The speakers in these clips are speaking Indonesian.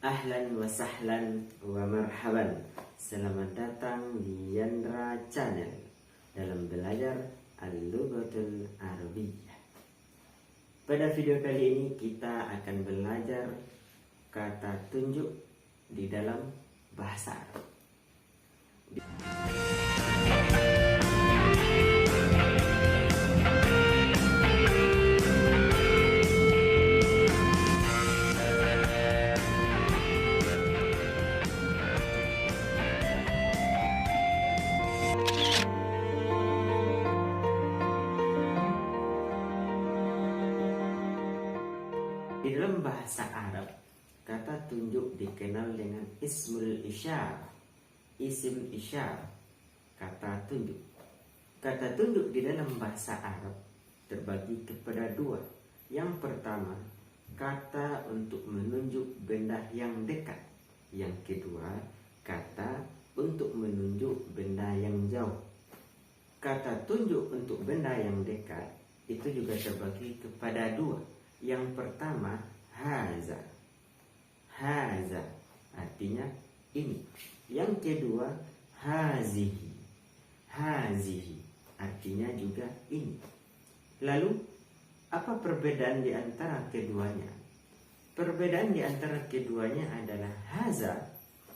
Ahlan wa sahlan wa marhaban. Selamat datang di Yandra Channel dalam belajar Al-Lughatul Arabiyyah. Pada video kali ini kita akan belajar kata tunjuk di dalam bahasa Arab. Di dalam bahasa Arab, kata tunjuk dikenal dengan ismul isyarah, isim isyarah, kata tunjuk. Kata tunjuk di dalam bahasa Arab terbagi kepada dua. Yang pertama, kata untuk menunjuk benda yang dekat. Yang kedua, kata untuk menunjuk benda yang jauh. Kata tunjuk untuk benda yang dekat itu juga terbagi kepada dua. Yang pertama, haza. Haza artinya ini. Yang kedua, hazihi. Hazihi artinya juga ini. Lalu, apa perbedaan di antara keduanya? Perbedaan di antara keduanya adalah haza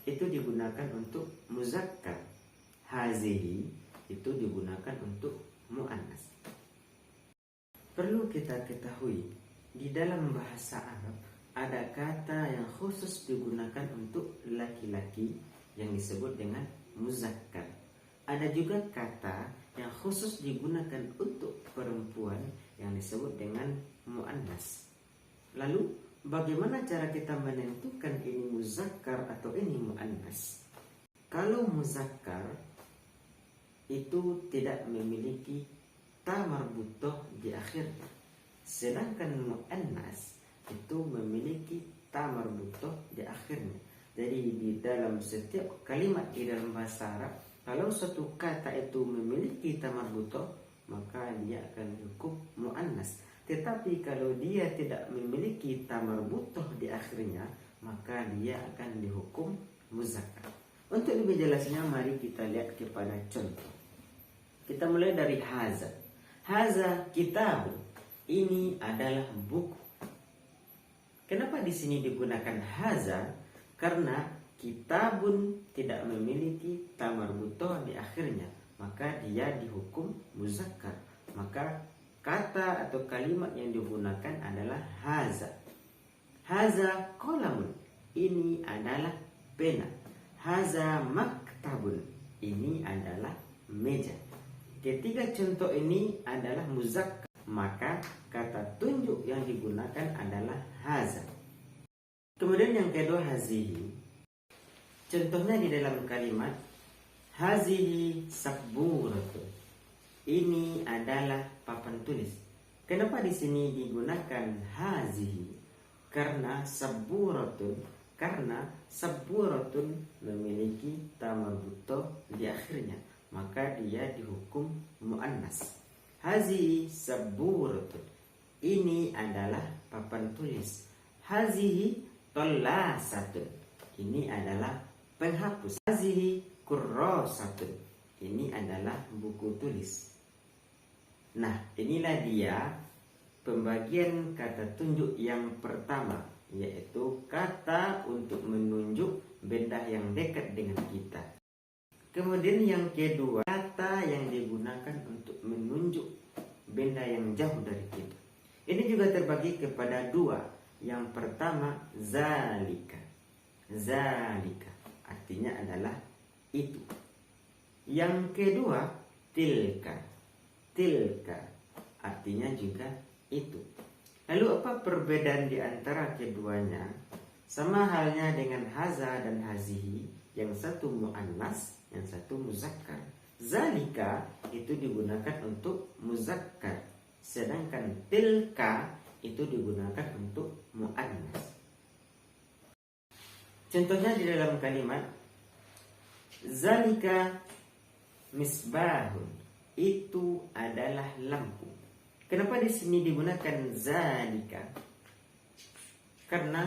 itu digunakan untuk muzakkar. Hazihi itu digunakan untuk muannas. Perlu kita ketahui, di dalam bahasa Arab ada kata yang khusus digunakan untuk laki-laki yang disebut dengan muzakkar. Ada juga kata yang khusus digunakan untuk perempuan yang disebut dengan muannas. Lalu, bagaimana cara kita menentukan ini muzakkar atau ini muannas? Kalau muzakkar itu tidak memiliki ta marbutoh di akhirnya. Sedangkan muannas itu memiliki ta marbutoh di akhirnya. Jadi di dalam setiap kalimat di dalam bahasa Arab, kalau suatu kata itu memiliki ta marbutoh, maka dia akan dihukum muannas. Tetapi kalau dia tidak memiliki ta marbutoh di akhirnya, maka dia akan dihukum muzakkar. Untuk lebih jelasnya, mari kita lihat kepada contoh. Kita mulai dari haza. Haza kitabun. Ini adalah buku. Kenapa di sini digunakan haza? Karena kitabun tidak memiliki ta marbutoh di akhirnya, maka dia dihukum muzakkar. Maka kata atau kalimat yang digunakan adalah haza. Haza qalamun. Ini adalah pena. Haza maktabun. Ini adalah meja. Ketiga contoh ini adalah muzakkar, maka kata tunjuk yang digunakan adalah haza. Kemudian yang kedua, hazihi. Contohnya di dalam kalimat hazihi sabburatun. Ini adalah papan tulis. Kenapa di sini digunakan hazihi? Karena sabburatun memiliki ta marbutoh di akhirnya, maka dia dihukum muannas. Hazihi sabburatun. Ini adalah papan tulis. Hazihi tollasatun. Ini adalah penghapus. Hazihi kurrasatun. Ini adalah buku tulis. Nah, inilah dia pembagian kata tunjuk yang pertama, yaitu kata untuk menunjuk benda yang dekat dengan kita. Kemudian yang kedua, kata yang digunakan untuk menunjuk benda yang jauh dari kita. Ini juga terbagi kepada dua. Yang pertama, zalika. Zalika artinya adalah itu. Yang kedua, tilka. Tilka artinya juga itu. Lalu apa perbedaan di antara keduanya? Sama halnya dengan haza dan hazihi, yang satu muannas, yang satu muzakkar. Zalika itu digunakan untuk muzakkar, sedangkan tilka itu digunakan untuk muannas. Contohnya di dalam kalimat zalika misbahun, itu adalah lampu. Kenapa di sini digunakan zalika? Karena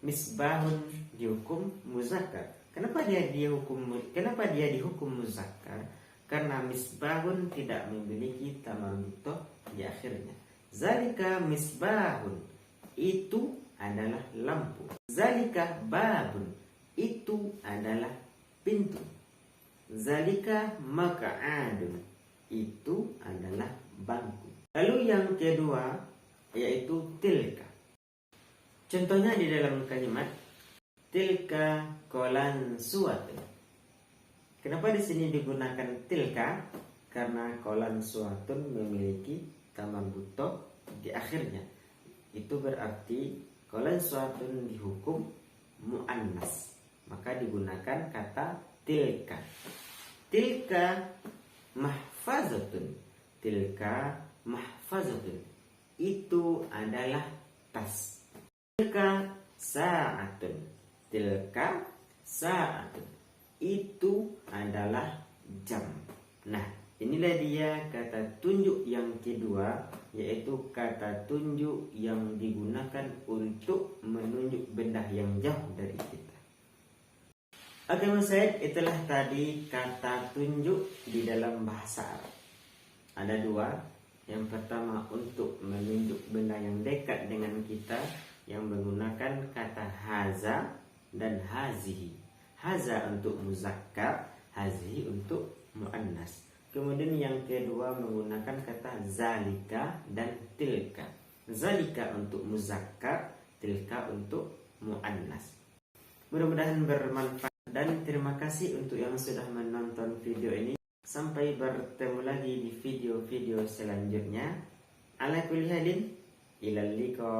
misbahun dihukum muzakkar. Kenapa dia dihukum muzakkar? Karena misbahun tidak memiliki taman butoh di akhirnya. Zalika misbahun, itu adalah lampu. Zalika babun, itu adalah pintu. Zalika maka'adun, itu adalah bangku. Lalu yang kedua yaitu tilka. Contohnya di dalam kalimat tilka kolan suatu. Kenapa di sini digunakan tilka? Karena kolan suatun memiliki taman butoh di akhirnya. Itu berarti kolan suatun dihukum muannas, maka digunakan kata tilka. Tilka mahfazatun. Tilka mahfazatun, itu adalah tas. Tilka sa'atun. Tilka sa'atun, itu adalah jam. Nah, inilah dia kata tunjuk yang kedua, yaitu kata tunjuk yang digunakan untuk menunjuk benda yang jauh dari kita. Oke Musaid, itulah tadi kata tunjuk di dalam bahasa Arab. Ada dua. Yang pertama untuk menunjuk benda yang dekat dengan kita, yang menggunakan kata haza dan hazihi. Haza untuk muzakkar, hazihi untuk muannas. Kemudian yang kedua menggunakan kata zalika dan tilka. Zalika untuk muzakkar, tilka untuk muannas. Mudah-mudahan bermanfaat dan terima kasih untuk yang sudah menonton video ini. Sampai bertemu lagi di video-video selanjutnya. Ala kulli halin, ilal liqa.